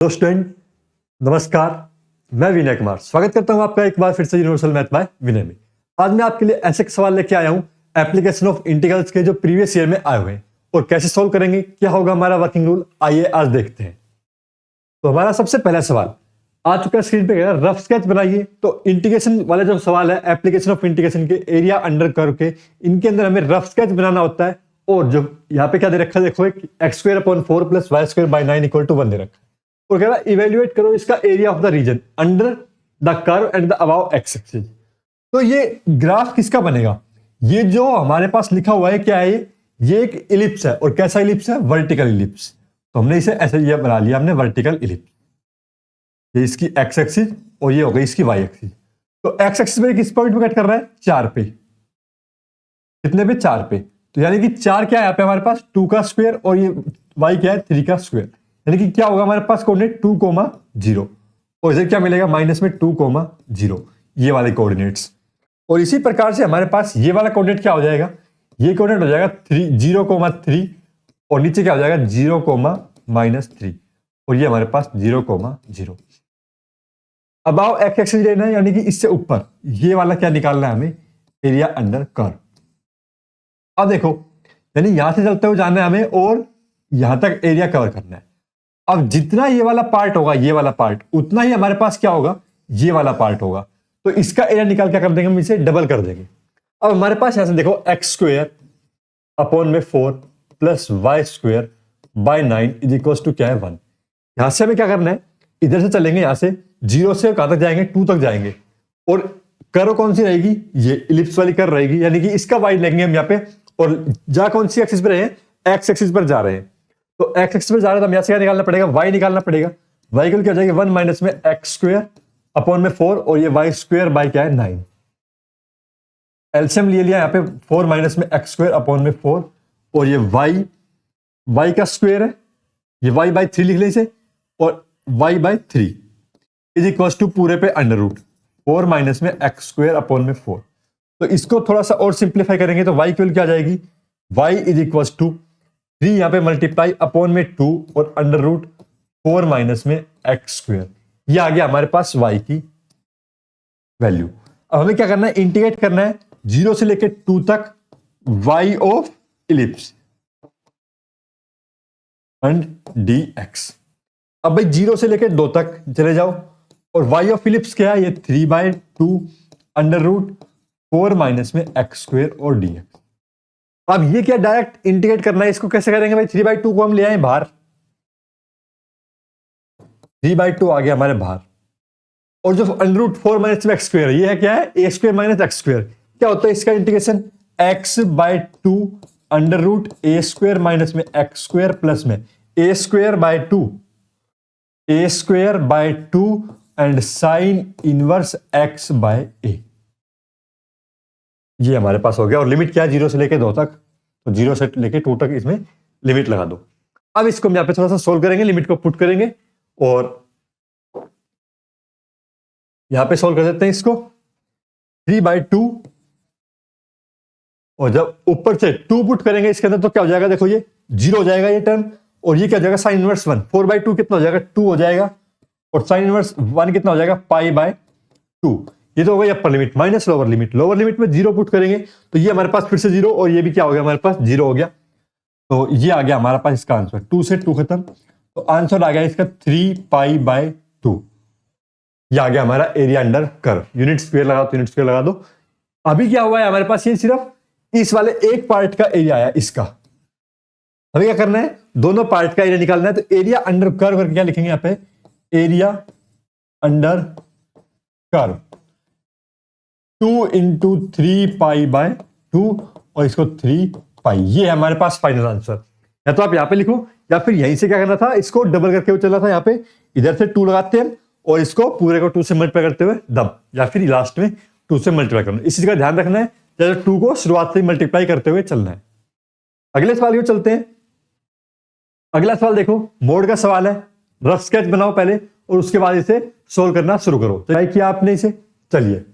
Hello student, नमस्कार। मैं विनय कुमार स्वागत करता हूं आपका एक बार फिर से यूनिवर्सल मैथ बाय विनय में। आज मैं आपके लिए ऐसे सवाल लेके आया हूं एप्लीकेशन ऑफ इंटीग्रल्स के जो प्रीवियस ईयर में आए हुए हैं और कैसे सॉल्व करेंगे, क्या होगा हमारा वर्किंग रूल, आइए आज देखते हैं। तो हमारा सबसे पहला सवाल आ चुका है स्क्रीन पे, रफ स्केच बनाइए। तो इंटीग्रेशन वाला जो सवाल है, एप्लीकेशन ऑफ इंटीग्रेशन के एरिया अंडर कर्व के, इनके अंदर हमें रफ स्केच बनाना होता है। और जो यहाँ पे क्या दे रखा है, देखो x² / 4 + y² / 9 = 1 दे रखा है और कह रहा है इवेल्युएट करो इसका area of the region under the curve and the above x axis. तो ये ग्राफ किसका बनेगा? ये जो हमारे पास लिखा हुआ है क्या है, ये एक इलिप्स है। और कैसा इलिप्स है? Vertical ellipse. तो हमने इसे ऐसे ये बना लिया हमने, वर्टिकल इलिप्स। ये इसकी एक्स एक्सिस और ये हो गई इसकी वाई एक्सिस। तो एक्स एक्सिस पे किस पॉइंट पे कट कर रहा है? 4 पे। कितने पे? 4 पे। तो यानी कि 4 क्या है यहाँ पे हमारे पास? 2 का स्क्वायर और ये वाई क्या है? 3 का स्क्वायर। यानी कि क्या होगा हमारे पास कोऑर्डिनेट 2, 0 और इधर क्या मिलेगा? -2, 0 ये वाले कोऑर्डिनेट्स। और इसी प्रकार से हमारे पास ये वाला कोऑर्डिनेट क्या हो जाएगा? ये कोऑर्डिनेट हो जाएगा 0, 3 और नीचे क्या हो जाएगा? 0, -3 और ये हमारे पास 0, 0। अबाव एक्स एक्सिस लेना है, यानी कि इससे ऊपर ये वाला क्या निकालना है हमें? Area under curve. अब देखो, यानी यहां से चलते हुए जाना है हमें और यहां तक एरिया कवर करना है। अब जितना ये वाला पार्ट होगा, ये वाला पार्ट, उतना ही हमारे पास क्या होगा? ये वाला पार्ट होगा। तो इसका एरिया निकाल क्या कर देंगे? हम इसे डबल कर देंगे। अब हमारे पास यहां से देखो x² / 4 + y² / 9 = क्या है? 1। यहां से हमें क्या करना है? इधर से चलेंगे, यहां से 0 से कहां तक जाएंगे? 2 तक जाएंगे। और कर्व कौन सी रहेगी? ये इलिप्स वाली कर्व रहेगी, यानी कि इसका वाई लेंगे हम यहाँ पे। और जा कौन सी एक्सिस पे रहे हैं? एक्स एक्सिस पर जा रहे हैं। तो एक्स एक्सिस पर जा रहे हैं तो हम यहाँ से क्या निकालना पड़ेगा? वाई निकालना पड़ेगा। वाई क्या हो जाएगी? 1 - में x² / 4 और ये y² बाई क्या है? 9। एलसीएम ले लिया यहाँ पे, 4 - में x² / 4 और ये y का स्क्वायर है, ये y/3 लिख ले इसे, और y/3 = पूरे पे √ 4 - में x² / 4। तो इसको थोड़ा सा और सिंप्लीफाई करेंगे तो y क्या आ जाएगी? y = 3 यहां पे मल्टीप्लाई अपॉन में 2 और √ 4 - में x²। ये आ गया हमारे पास y की वैल्यू। अब हमें क्या करना है? इंटीग्रेट करना है 0 से लेकर 2 तक y of ellipse and dx। अब भाई 0 से लेकर 2 तक चले जाओ और y ऑफ इलिप्स क्या है? ये 3/2 √ 4 - में x² और dx। अब ये क्या डायरेक्ट इंटीग्रेट करना है, इसको कैसे करेंगे भाई? 3/2 को हम ले आए बाहर, 3/2 आ गया हमारे बाहर। और जो √ 4 - में x², ये है क्या है? a² - x²। क्या होता है इसका इंटीग्रेशन? x/2 √ a² - में x² प्लस में a²/2 and sine inverse x/a। ये हमारे पास हो गया। और लिमिट क्या है? 0 से लेके 2 तक। तो 0 से लेके 2 तक इसमें लिमिट लगा दो। अब इसको हम यहां पे थोड़ा सा सोल्व करेंगे, लिमिट को पुट करेंगे और यहां पे सोल्व कर देते हैं इसको। 3/2 और जब ऊपर से 2 पुट करेंगे इसके अंदर तो क्या हो जाएगा? देखो ये 0 हो जाएगा ये टर्म, और ये क्या हो जाएगा? Sine inverse 1। 4/2 कितना हो जाएगा? 2 हो जाएगा। और साइन इनवर्स 1 कितना हो जाएगा? π/2। ये तो हो गई upper limit minus lower limit. Lower limit में 0 पुट करेंगे तो ये हमारे पास फिर से 0 और ये भी क्या हो गया? हमारे पास 0 हो गया। तो ये आ गया हमारे पास इसका आंसर। 2 से 2 खत्म, तो आंसर आ गया इसका 3π/2। ये आ गया हमारा area under curve. Unit square लगा तो यूनिट स्क्वायर लगा दो। अभी क्या हुआ है हमारे पास? ये सिर्फ इस वाले एक पार्ट का एरिया आया इसका। हमें क्या करना है? दोनों पार्ट का एरिया निकालना है। तो एरिया अंडर कर्व करके क्या लिखेंगे यहाँ पे? एरिया अंडर कर्व 2 × 3π/2 और इसको 3π। ये है हमारे पास फाइनल आंसर। या तो आप यहां पे लिखो या फिर यहीं से क्या करना था? इसको डबल करके चलना था। यहां पे इधर से 2 लगाते हैं और इसको पूरे को 2 से मल्टीप्लाई करते हुए दब, या फिर लास्ट में 2 से मल्टीप्लाई करना। इसी चीज का ध्यान रखना है, जैसे 2 को शुरुआत से मल्टीप्लाई करते हुए चलना है। अगले सवाल को चलते हैं। अगला सवाल देखो, मोड का सवाल है। रफ स्केच बनाओ पहले और उसके बाद इसे सोल्व करना शुरू करो। तो क्या किया आपने इसे? चलिए,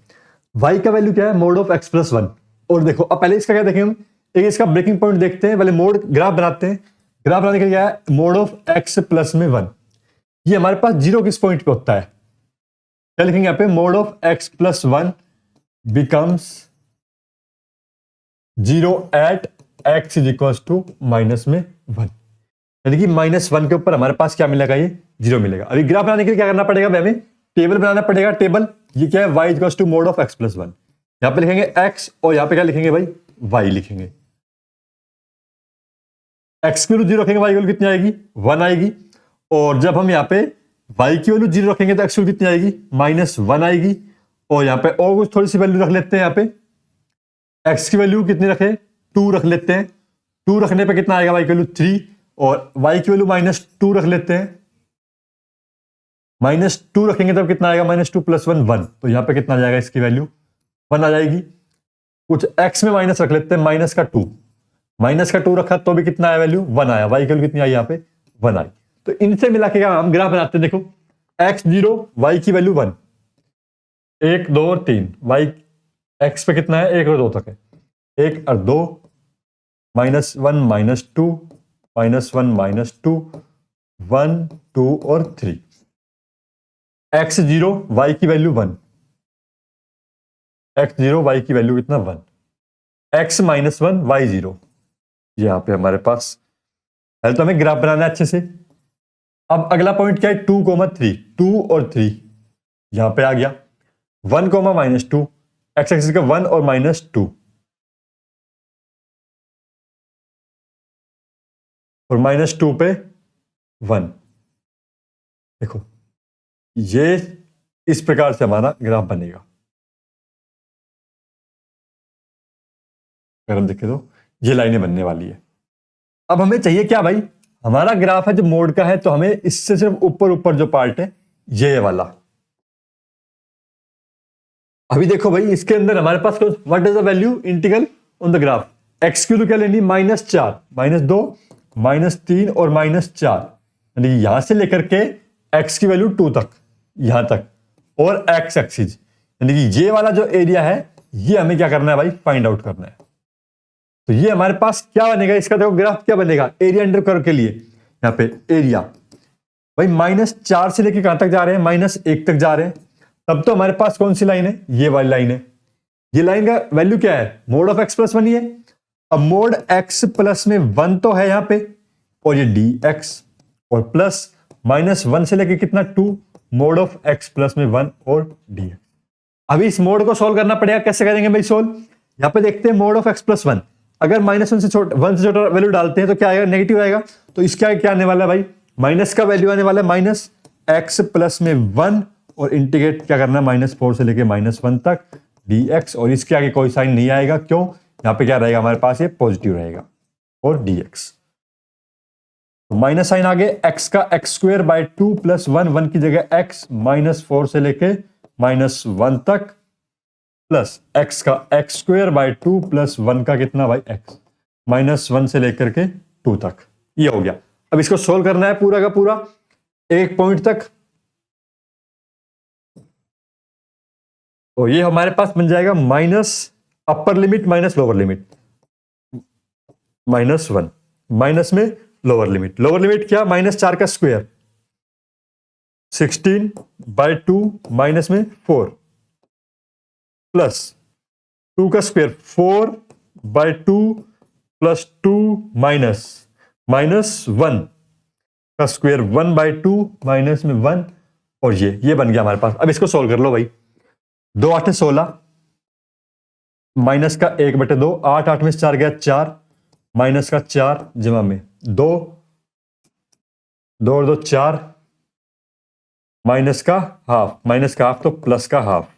y का वैल्यू क्या है? Mode of x + 1। और देखो अब पहले इसका क्या देखें हम? एक इसका ब्रेकिंग पॉइंट देखते हैं, पहले मोड ग्राफ बनाते हैं। ग्राफ बनाने के लिए क्या है? Mode of x + 1। ये हमारे पास 0 किस पॉइंट पे होता है? क्या लिखेंगे यहाँ पे? Mod of x plus 1 becomes 0 at x is equal to minus में 1, यानी कि -1 के ऊपर हमारे पास क्या मिलेगा? ये 0 मिलेगा। अभी ग्राफ बनाने के लिए क्या करना पड़ेगा? हमें टेबल बनाना पड़ेगा। टेबल ये क्या है? y equal to mod of x plus 1। यहां पे लिखेंगे x और यहां पे क्या लिखेंगे भाई? y लिखेंगे। x की वैल्यू 0 रखेंगे, y की वैल्यू कितनी आएगी? 1 आएगी। और जब हम यहाँ पे y की वैल्यू 0 रखेंगे तो x की वैल्यू कितनी आएगी? -1 आएगी। और यहाँ पे और कुछ थोड़ी सी वैल्यू रख लेते हैं। यहाँ पे x की वैल्यू कितनी रखें? 2 रख लेते हैं। 2 रखने पे कितना आएगा? y की वैल्यू 3। और y की वैल्यू -2 रख लेते हैं। -2 रखेंगे तब कितना आएगा? -2 + 1 1। तो यहाँ पे कितना आ जाएगा? इसकी वैल्यू 1 आ जाएगी। कुछ x में माइनस रख लेते हैं, -2 रखा तो भी कितना आया? वैल्यू 1 आया। y की वैल्यू कितनी आई? यहाँ पे 1 आई। तो इनसे मिला के हम ग्राफ बनाते हैं। देखो x0, y की वैल्यू 1, 1 2 और 3, y x पे कितना है? 1 और 2 तक है। 1 और 2, -1 -2, -1 -2, 1 2 और 3। x0 y की वैल्यू 1, x0 y की वैल्यू कितना? 1, x -1 y0। यहां पे हमारे पास पहले तो हमें ग्राफ बनाना है अच्छे से। अब अगला पॉइंट क्या है? 2, 3, 2 और 3 यहां पे आ गया। 1, -2, x एक्सिस का 1 और -2 और -2 पे 1। देखो ये इस प्रकार से हमारा ग्राफ बनेगा। अगर हम देखें तो ये लाइनें बनने वाली है। अब हमें चाहिए क्या भाई? हमारा ग्राफ है जो मोड का है, तो हमें इससे सिर्फ ऊपर ऊपर जो पार्ट है ये वाला। अभी देखो भाई इसके अंदर हमारे पास what is the value integral on the graph? X की तो क्या लेनी? -4, -2, -3 और -4, यानी यहां से लेकर के x की वैल्यू 2 तक, यहां तक, और x एक्सिस, यानी कि ये वाला जो एरिया है ये हमें क्या करना है भाई? फाइंड आउट करना है। तो ये हमारे पास क्या बनेगा? इसका देखो ग्राफ क्या बनेगा एरिया अंडर कर्व के लिए। यहां पे एरिया भाई -4 से लेके कहां तक जा रहे हैं? -1 तक जा रहे हैं। तब तो हमारे पास कौन सी लाइन है? ये वाली लाइन है। ये लाइन का वैल्यू क्या है? मोड ऑफ x प्लस 1 ही है। अब मोड x प्लस में 1 तो है यहां पे, और ये dx, और प्लस -1 से लेके कितना? 2, मोड ऑफ x प्लस में 1 और dx। अभी इस मोड को सॉल्व करना पड़ेगा। कैसे करेंगे भाई सोल्व? यहां पे देखते हैं मोड ऑफ x प्लस 1। अगर -1 से छोटा, 1 से छोटा वैल्यू डालते हैं तो क्या आएगा? नेगेटिव आएगा। तो इसका क्या आने वाला है भाई? माइनस का वैल्यू आने वाला है -x प्लस में 1, और इंटीग्रेट क्या करना है? -4 से लेके -1 तक dx, और इसके आगे कोई साइन नहीं आएगा। क्यों? यहां पे क्या रहेगा हमारे पास? ये पॉजिटिव रहेगा, और dx। तो माइनस साइन आगे, x का x² 2 + 1, 1 की जगह x, -4 से लेके -1 तक, प्लस x का x² 2 + 1 का कितना भाई? x, -1 से लेकर के 2 तक। ये हो गया। अब इसको सोल्व करना है पूरा का पूरा एक पॉइंट तक। तो ये हमारे पास बन जाएगा minus upper limit minus lower limit, -1 minus में लोअर लिमिट। लोअर लिमिट क्या? -4 का स्क्वायर, 16/2 माइनस में 4, प्लस 2 का स्क्वायर 4/2 + 2 -1 का स्क्वायर 1/2 माइनस में 1, और ये बन गया हमारे पास। अब इसको सोल्व कर लो भाई। 2 8 16, माइनस का 1/2, 8 8 में से 4 गया 4, माइनस का 4 जमा में 2, 2 और 2 4, माइनस का हाफ तो प्लस का हाफ।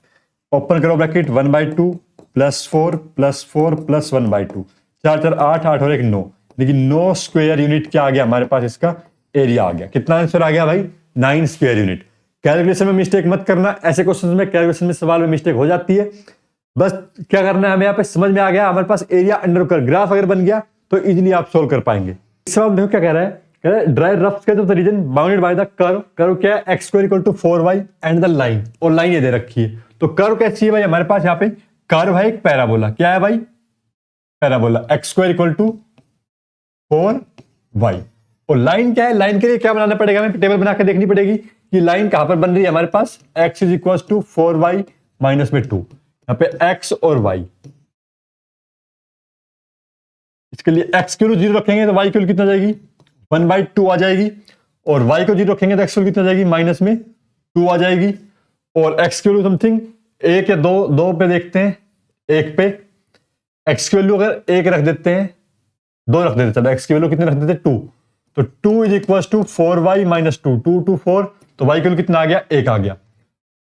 ओपन करो ब्रैकेट, 1/2 + 4 + 4 + 1/2, 4 4 8 8 और 1 9, लेकिन 9 स्क्वायर यूनिट क्या आ गया हमारे पास? इसका एरिया आ गया। कितना आंसर आ गया भाई? 9 स्क्वायर यूनिट। कैलकुलेशन में मिस्टेक मत करना। ऐसे क्वेश्चन में, कैलकुलेशन में, सवाल में मिस्टेक हो जाती है। बस क्या करना है हमें? यहाँ पे समझ में आ गया हमारे पास एरिया अंडर कर्व ग्राफ अगर बन गया तो इजीली आप सोल्व कर पाएंगे। इस सवाल देखो क्या कह रहा है? कह रहा है dry rough sketch of the reason bounded by the curve. Curve क्या है? x² = 4y and the line, और लाइन ये दे रखी है। तो कर्व कैसी है भाई हमारे पास? यहाँ पे कर्व है एक पैराबोला। क्या है भाई? पैराबोला। x² = 4y, और लाइन क्या है, लाइन के लिए क्या बनाना पड़ेगा, हमें टेबल बना के देखनी पड़ेगी कि लाइन कहां पर बन रही है हमारे पास। x is equal to 4y minus में 2, यहां पे x और y, इसके लिए x की वैल्यू 0 रखेंगे तो y की वैल्यू कितना जाएगी 1/2 आ जाएगी, और y को 0 रखेंगे तो x की वैल्यू कितना जाएगी माइनस में 2 आ जाएगी, और x की वैल्यू समथिंग 1 या 2 पे देखते हैं, 1 पे x की वैल्यू अगर 1 रख देते हैं, 2 रख देते हैं, x की वैल्यू कितने रख देते हैं 2, तो 2 is equal to 4y minus 2, 2 2 4, तो y की वैल्यू कितना आ गया 1 आ गया।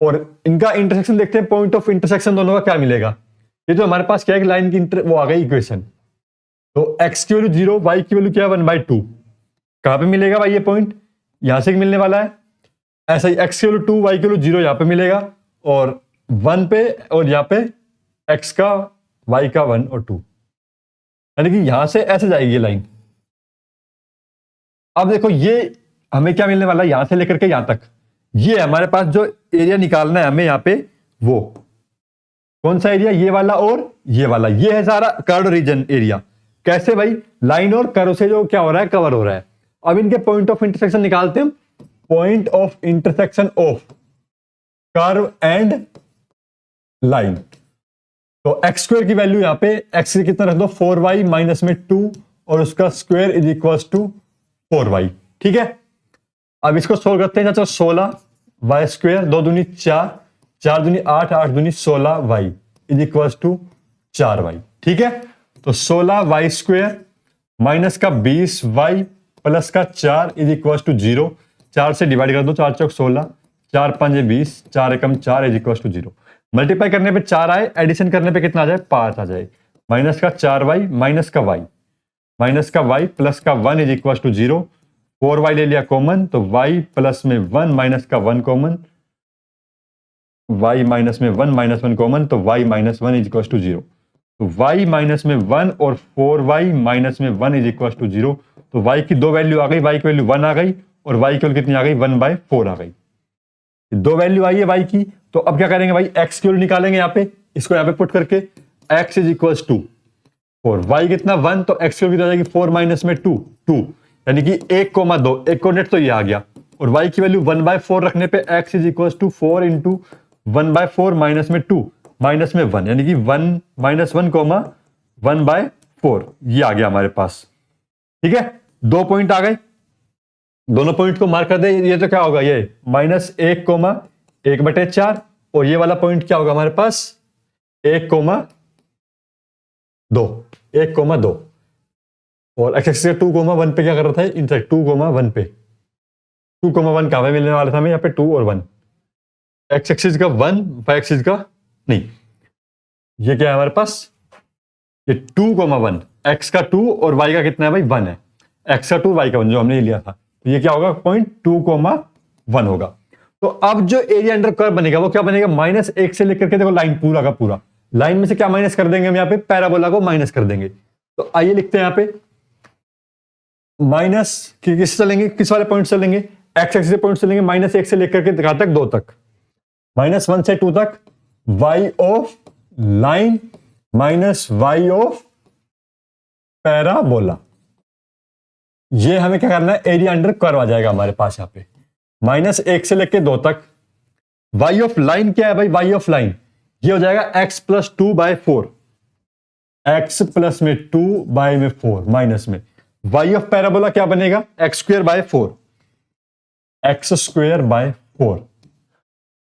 और इनका इंटरसेक्शन देखते हैं, पॉइंट ऑफ इंटरसेक्शन दोनों का क्या मिलेगा। ये जो हमारे पास क्या है लाइन की वो आ गई इक्वेशन, तो x की वैल्यू 0, y की वैल्यू क्या है 1/2, कहां पे मिलेगा भाई ये पॉइंट, यहां से मिलने वाला है। ऐसा ही x की वैल्यू 2, y की वैल्यू 0 यहां पे मिलेगा, और 1 पे, और यहां पे x का y का 1 और 2, यानी कि यहां से ऐसे जाएगी ये लाइन। अब देखो ये हमें क्या मिलने वाला है, यहां से लेकर के यहां तक, ये हमारे पास जो एरिया निकालना है हमें यहां पे, वो कौन सा एरिया, ये वाला और ये वाला, ये है सारा कर्व रीजन एरिया। कैसे भाई, लाइन और कर्व से जो क्या हो रहा है कवर हो रहा है। अब इनके पॉइंट ऑफ इंटरसेक्शन निकालते हैं, point of intersection of curve and line. तो एक्स स्क्वायर की वैल्यू यहां पे एक्स से कितना रख दो 4y माइनस में 2, और उसका square is equal to 4y, ठीक है। अब इसको सोल्व करते हैं, 16 वाई स्क्वायर, 2 दूनी 4, 4 दूनी 8, 8 दूनी 16 Y is equal to 4y, ठीक है। तो 16 वाई स्क्वायर माइनस का 20 वाई प्लस का 4 इज इक्वल टू 0, 4 से डिवाइड कर दो, 4 चौक 16, 4 5 20, 4 एकम 4 इज इक्वल टू 0। मल्टीप्लाई करने पे 4 आए, एडिशन करने पे कितना आ जाए 5 आ जाए, माइनस का 4y माइनस का y, माइनस का y प्लस का 1 इज इक्वल टू 0, 4y ले लिया कॉमन, तो y प्लस में 1 माइनस का 1 कॉमन, y माइनस में 1 माइनस 1 कॉमन, तो y minus 1 is equal to 0, तो y माइनस में 1 और 4y माइनस में 1 इज इक्वल टू 0, तो y की दो वैल्यू आ गई, y की वैल्यू 1 आ गई और y की वैल्यू कितनी आ गई 1/4 आ गई, दो वैल्यू आई है y की। तो अब क्या करेंगे भाई, x की वैल्यू निकालेंगे यहाँ पे, इसको यहाँ पे पुट करके x is equal to 4, y कितना 1, तो x की वैल्यू कितना आ जाएगी 4 माइनस में 2, 2, यानी कि 1,2, एक कोऑर्डिनेट तो ये आ गया, और y की वैल्यू 1/4 रखने पे x is equal to 4 into 1/4 minus में 2 माइनस में 1, यानी कि 1 माइनस 1 1/4 ये आ गया हमारे पास, ठीक है। 2 पॉइंट आ गए, दोनों पॉइंट को मार्क कर दे, ये तो क्या होगा, ये -1,1/4, और ये वाला पॉइंट क्या होगा हमारे पास 1,2, 1,2, और x एक्सिस 2,1 पे क्या कर रहा था, इंटरसेक्ट 2,1 पे, 2,1 कहां पे मिलने वाला था हमें, यहाँ पे 2 और 1, x एक्सिस का 1, y एक्सिस का नहीं, ये क्या है हमारे पास, ये 2,1, x का 2 और y का कितना है भाई 1 है, x का 2 y का 1 जो हमने लिया था, तो ये क्या होगा पॉइंट 2,1 होगा। तो अब जो एरिया अंडर कर्व बनेगा वो क्या बनेगा, -1 से लेकर के देखो लाइन पूरा का पूरा, लाइन में से क्या माइनस कर देंगे हम यहाँ पे, पैराबोला को माइनस कर देंगे। तो आइए लिखते हैं यहाँ पे माइनस किस चलेंगे, किस वाले पॉइंट चलेंगे, एक्स एक्सिस से पॉइंट चलेंगे, -1 से लेकर के कहां तक 2 तक, -1 से 2 तक, y of line minus y of parabola, ये हमें क्या करना है, एरिया अंडर कर्व आ जाएगा हमारे पास यहाँ पे, -1 से लेके 2 तक। y ऑफ लाइन क्या है भाई, y ऑफ लाइन ये हो जाएगा x प्लस 2/4, x प्लस में 2/4 माइनस में, y ऑफ पैराबोला क्या बनेगा x²/4, x²/4,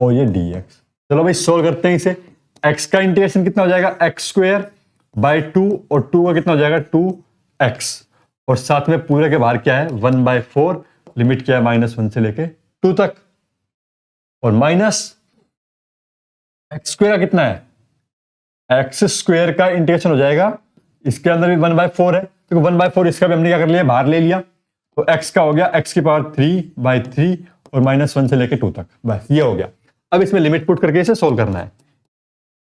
और ये dx। चलो भाई सोल्व करते हैं इसे, x का इंटीग्रेशन कितना हो जाएगा x²/2, और 2 का कितना हो जाएगा 2x, और साथ में पूरे के बाहर क्या है 1/4, लिमिट क्या है -1 से लेके 2 तक, और माइनस x² का कितना है, x² का इंटीग्रेशन हो जाएगा, इसके अंदर भी 1/4 है, तो 1/4 इसका भी हमने क्या कर लिया बाहर ले लिया, तो x का हो गया x⁻³ और -1 से लेके 2 तक, बस ये हो गया। अब इसमें लिमिट पुट करके इसे सोल्व करना है।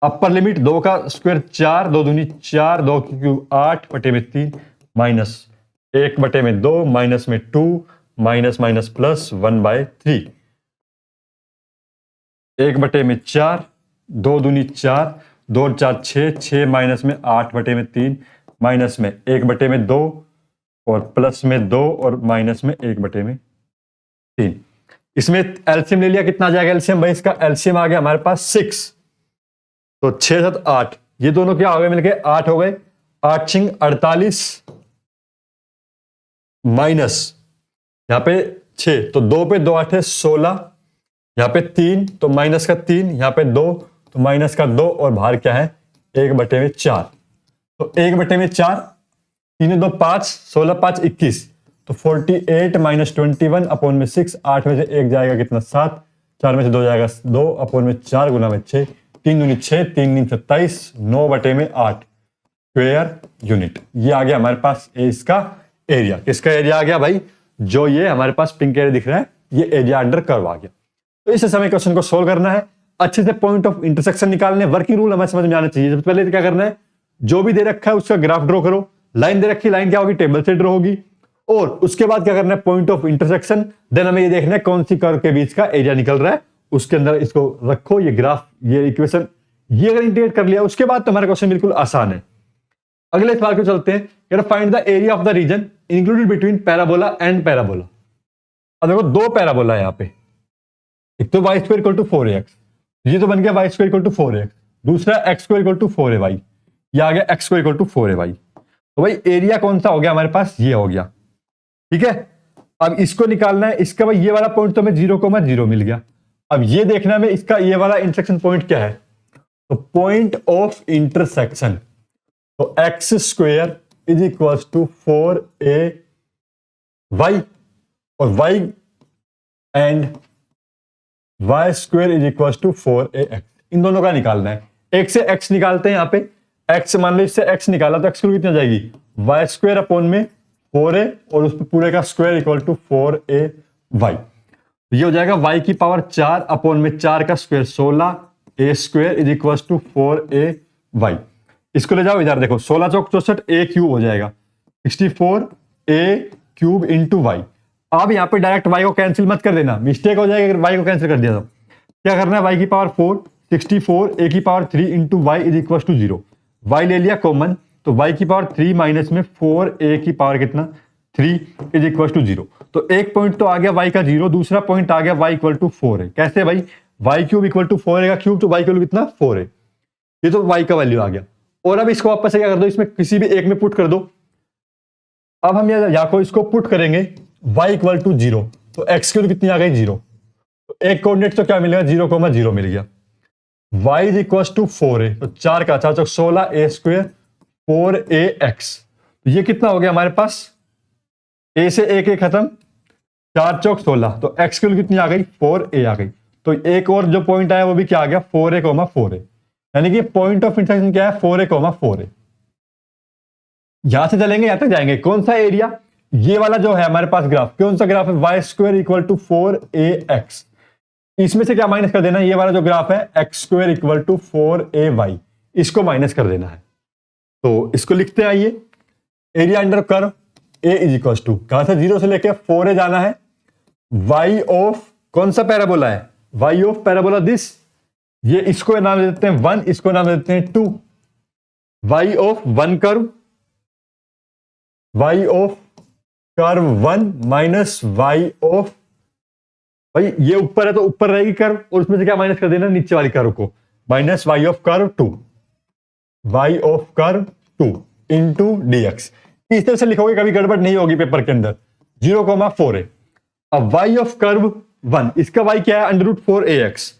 अपर लिमिट 2 का स्क्वायर 4, 2 दूनी 4, 2 की क्यूब 8/3, माइनस 1/2 माइनस में 2 माइनस माइनस प्लस 1/3, 1/4, 2 दूनी 4, 2 4 6, 6 माइनस में 8/3 माइनस में 1/2 और प्लस में 2 और माइनस में 1/3। इसमें एलसीएम ले लिया, कितना आ जाएगा एलसीएम भाई? इसका एलसीएम आ गया हमारे पास 6, तो 6 7 8, ये दोनों क्या हो गए मिलके? 8 हो गए। 8 छिंग 48 माइनस यहां पे 6, तो 2 पे 2 8 है 16, यहां पे 3 तो माइनस का 3, यहां पे 2 तो माइनस का 2, और बाहर क्या है? 1/4। तो 1/4, 3 2 5, 16 5 21, तो 48 माइनस 21 अपॉन में 6, 8 में से 1 जाएगा कितना? 7, 4 में से 2 जाएगा 2 अपॉन में 4 गुना में 6, 3 दूनी 6, 3 दूनी 27, 9/8 स्क्वायर यूनिट। ये आ गया हमारे पास इसका एरिया। किसका एरिया आ गया भाई? जो ये हमारे पास पिंक एरिया दिख रहा है, ये एरिया अंडर कर्व आ गया। तो इस समय क्वेश्चन को सोल्व करना है, अच्छे से पॉइंट ऑफ इंटरसेक्शन निकालने, वर्किंग रूल हमें समझ में आना चाहिए। सबसे पहले क्या करना है? जो भी दे रखा है उसका ग्राफ ड्रॉ करो। लाइन दे रखी, लाइन क्या होगी? टेबल से ड्रॉ होगी। और उसके बाद क्या करना है? Point of intersection. देन हमें ये देखना है कौन सी कर्व के बीच का एरिया निकल रहा है, उसके अंदर इसको रखो, ये ग्राफ, ये इक्वेशन, ये अगर इंटीग्रेट कर लिया उसके बाद तो हमारा क्वेश्चन बिल्कुल आसान है। अगले सवाल को चलते हैं। Find the area of the region included between parabola and parabola. अब देखो दो पैराबोला है यहाँ पे, एक तो y² = 4ax, ये तो बन गया y² = 4x, दूसरा x² = 4ay, ये आ गया x² = 4ay। तो भाई एरिया कौन सा हो गया हमारे पास? ये हो गया, ठीक है। अब इसको निकालना है, इसका भाई ये वाला पॉइंट तो हमें 0,0 मिल गया। अब ये देखना है इसका ये वाला इंटरसेक्शन पॉइंट क्या है, तो पॉइंट ऑफ इंटरसेक्शन, तो x² = 4ay और y एंड y² = 4ax, इन दोनों का निकालना है। एक से x निकालते हैं, यहां पे x मान लो, इससे x निकाला तो x कितनी आ जाएगी? y² अपॉन में 4a और उस पर पूरे का स्क्वायर = 4ay। ये हो जाएगा y की पावर 4 अपॉन में 4 का स्क्वायर 16, a² = 4ay। इसको ले जाओ इधर, देखो 16 चौक 64, a³ हो जाएगा 64a³ इंटू y। अब यहाँ पे डायरेक्ट y को कैंसिल मत कर देना, मिस्टेक हो जाएगा अगर y को कैंसिल कर दिया तो। क्या करना है? y की पावर 4, 64, a की पावर 3 इंटू y = 0। y ले लिया कॉमन, तो y की पावर 3 माइनस में 4a की पावर कितना? 3 = 0। तो एक पॉइंट तो आ गया y का 0, दूसरा पॉइंट आ गया y = 4 है। कैसे भाई? y³ = 4a का क्यूब, तो y की वैल्यू कितना? 4 है। ये तो y का वैल्यू आ गया। और अब इसको वापस से क्या कर दो, इसमें किसी भी एक में पुट कर दो। अब हम यहाँ को इसको पुट करेंगे y = 0, तो x की कितनी आ गई? 0। तो एक कोऑर्डिनेट तो क्या मिलेगा? 0,0 मिल गया। y = 4 है, तो 4 का 4 चौक 16, a² 4ax। तो ये कितना हो गया हमारे पास? a से a खत्म, 4 चौक 16, तो x की कितनी आ गई? 4a आ गई। तो एक और जो पॉइंट आया वो भी क्या आ गया? 4a, यानी कि पॉइंट ऑफ इंटरसेक्शन क्या है? 4a, यहां से चलेंगे यहां तक जाएंगे। कौन सा एरिया? ये वाला जो है हमारे पास ग्राफ, कौन सा ग्राफ है? y² = 4ax। इसमें से क्या माइनस कर देना? ये वाला जो ग्राफ है x² = 4ay, इसको माइनस कर देना है। तो इसको लिखते हैं, आइए। एरिया अंडर कर्व a = कहां से? 0 से लेके 4a जाना है। y ऑफ कौन सा पैराबोला है? y ऑफ पैराबोला दिस, ये इसको नाम दे देते हैं 1, इसको नाम दे देते हैं 2। y of 1 curve, y of curve 1 minus y of, भाई ये ऊपर है तो ऊपर रहेगी कर्व, और उसमें से क्या माइनस कर देना? नीचे वाली कर्व को, minus y of curve 2, y of curve 2 into dx। इस तरह से लिखोगे, कभी गड़बड़ नहीं होगी पेपर के अंदर। 0,4 है। अब y ऑफ कर्व 1, इसका y क्या है? √4ax।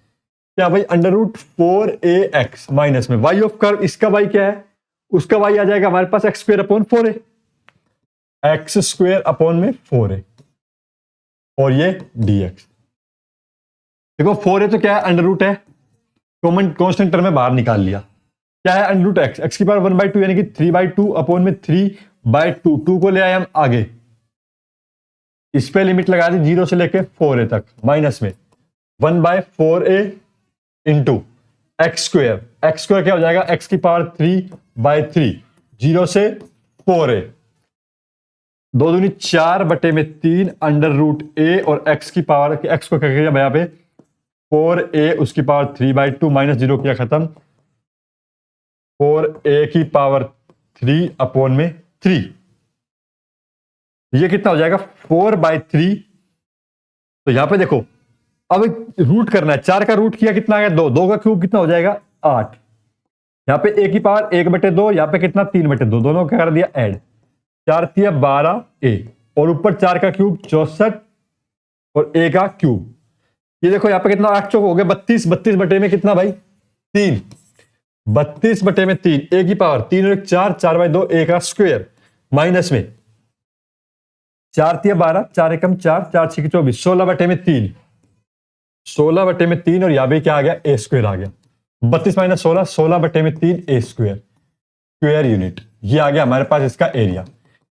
क्या भाई? √4ax माइनस में y ऑफ कर्व, इसका y क्या है? उसका y आ जाएगा हमारे पास x² upon 4a, x² upon में 4a, और ये dx। देखो 4a तो क्या है? अंडर है, कॉमन कांस्टेंट टर्म में बाहर निकाल लिया। क्या है? √x, x की पावर 1/2 यानी कि 3/2 अपॉन में 3/2, 2 को ले आए हम आगे, इस पे लिमिट लगा दी 0 से लेके 4a तक, माइनस में 1/4a इंटू x², x² क्या हो जाएगा? x की पावर 3/3, 0 से 4a, 2 दूनी 4/3 √a, और x की पावर, x को क्या किया यहाँ पे? 4a, उसकी पावर 3/2 माइनस 0 किया खत्म, 4a की पावर 3 अपॉन में 3। ये कितना हो जाएगा 4/3। तो यहां पे देखो अब रूट करना है, 4 का रूट किया कितना आ गया 2, 2 का क्यूब कितना हो जाएगा 8। यहाँ पे a की पावर 1/2, यहाँ पे कितना 3/2, दोनों का कर दिया ऐड, 4 तिया 12a और ऊपर 4 का क्यूब 64 और a का क्यूब। ये देखो यहाँ पे कितना 8 चौक हो गया 32, 32 बटे में कितना भाई 3, 32 बटे में 3, a की पावर 3 और 4, 4/2 a का स्क्वायर माइनस में 4 तिया 12, 4 एकम 4, 4 6 24, 16 बटे में 3, 16 बटे में 3 और यहां भी क्या आ गया a स्क्वायर आ गया, 32 माइनस 16, 16 बटे में 3 a स्क्वायर, स्क्वायर यूनिट। ये आ गया हमारे पास इसका एरिया।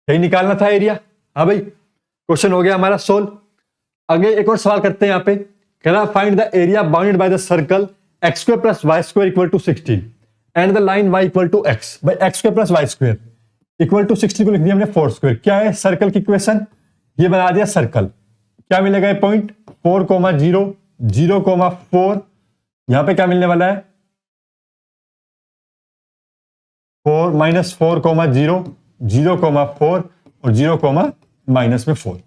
यही निकालना था एरिया। हाँ भाई क्वेश्चन हो गया हमारा सोल्व। आगे एक और सवाल करते हैं यहाँ पे, कह रहा find the area bounded by the circle x square plus y square equal to 16 and the line y equal to x। भाई x square plus y square equal to 60 को लिख दिया हमने 4 स्क्वायर। क्या है सर्कल की इक्वेशन, ये बना दिया सर्कल। क्या मिलेगा ये पॉइंट 4, 0, 0, 4, यहां पे क्या मिलने वाला है 4 माइनस 4, 0, 0, 4 और 0, माइनस में 4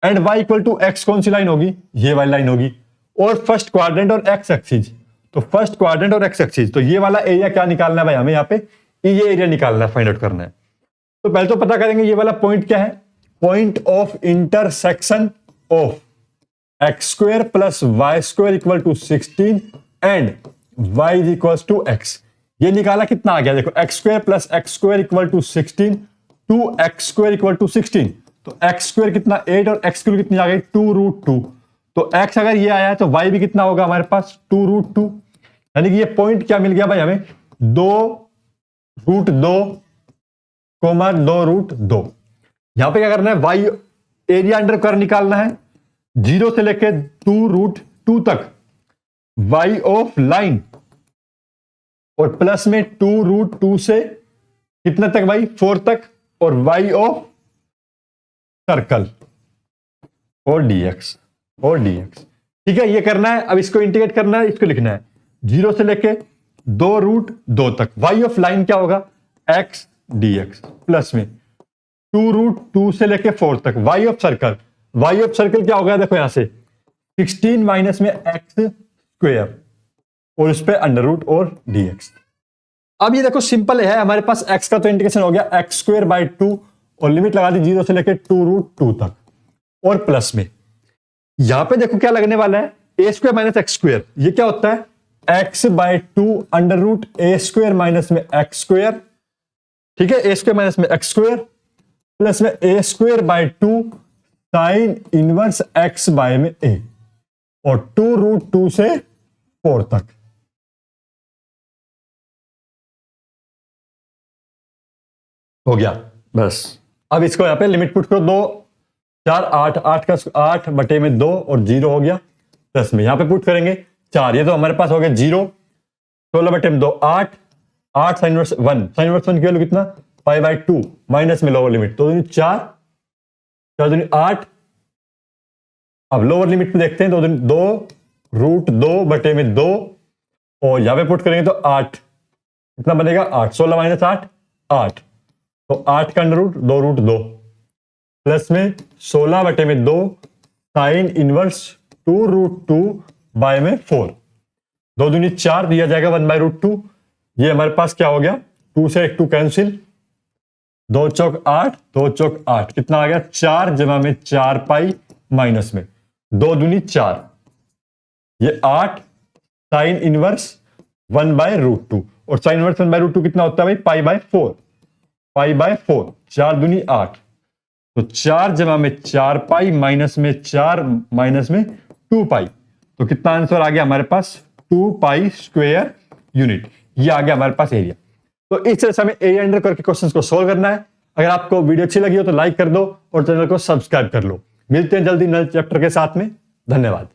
and y equal to x। कौन सी लाइन होगी, ये वाली लाइन होगी और फर्स्ट क्वाड्रेंट और x एक्सिस। तो फर्स्ट क्वाड्रेंट और x एक्सिस, तो ये वाला एरिया क्या निकालना है भाई हमें, यहाँ पे ये एरिया निकालना है, फाइंड आउट करना है। तो पहले तो पता करेंगे ये वाला पॉइंट क्या है, point of intersection of x square plus y square equal to 16 and y is equal to x। ये निकाला कितना आ गया देखो, x square plus x square equal to 16, 2x square equal to 16। तो x स्क्वायर कितना 8 और x स्क्वायर कितनी आ गई 2√2। तो x अगर ये आया है तो y भी कितना होगा हमारे पास 2√2। यानी कि ये पॉइंट क्या मिल गया भाई हमें 2√2, 2√2। यहां पे क्या करना है, y एरिया अंडर कर्व निकालना है 0 से लेके 2√2 तक, y ऑफ लाइन और प्लस में 2√2 से कितने तक भाई 4 तक और y ऑफ सर्कल और dx। ठीक है, ये करना है। अब इसको इंटीग्रेट करना है, इसको लिखना है 0 से लेके 2√2 तक, y ऑफ लाइन क्या होगा x dx प्लस में 2√2 से लेके 4 तक y ऑफ सर्कल, क्या होगा देखो यहां से 16 माइनस में x स्क्वायर और उस पे अंडर रूट और dx। अब ये देखो सिंपल है, हमारे पास x का तो इंटीग्रेशन हो गया x स्क्वायर बाई 2 और लिमिट लगा दी 0 से लेके 2√2 तक और प्लस में यहां पे देखो क्या लगने वाला है a square minus x square. ये क्या होता है x by 2 under root a square minus में x स्क्वायर। ठीक है, a स्क्वायर माइनस में x स्क्वायर प्लस में a square by 2 sine inverse x by में a और 2√2 से 4 तक। हो गया बस। अब इसको यहां पे लिमिट पुट करो 2, 4, 8, 8 का 8 बटे में 2 और 0 हो गया प्लस में यहां पे पुट करेंगे 4, ये तो हमारे पास हो गया 0, 16 बटे में 2 8, 8 साइन इनवर्स 1, साइन इनवर्स 1 की वैल्यू कितना पाई बाई 2 माइनस में लोअर लिमिट तो 4, 4 8। अब लोअर लिमिट पे देखते हैं तो 2√2 बटे में 2 और यहां पे पुट करेंगे तो 8 कितना बनेगा 8, 16 माइनस 8 8 तो 8 का अंडर रूट 2√2 प्लस में 16 बटे में 2 साइन इनवर्स 2√2 बाय में 4, 2 दूनी 4 दिया जाएगा 1/√2। ये हमारे पास क्या हो गया 2 से 2 कैंसिल, 2 चौक 8, 2 चौक 8 कितना आ गया 4 जमा में 4 पाई माइनस में 2 दूनी 4, ये 8 साइन इनवर्स 1/√2 और साइन इनवर्स 1/√2 कितना होता है भाई पाई बाय 4, पाई बाय 4, 4 दूनी 8 तो 4 जमा में 4 पाई माइनस में 4 माइनस में 2 पाई तो कितना आंसर आ गया हमारे पास 2 पाई स्क्वायर यूनिट। ये आ गया हमारे पास एरिया। तो इस तरह से हमें एरिया अंडर करके क्वेश्चंस को सॉल्व करना है। अगर आपको वीडियो अच्छी लगी हो तो लाइक कर दो और चैनल को सब्सक्राइब कर लो। मिलते हैं जल्दी नए चैप्टर के साथ में। धन्यवाद।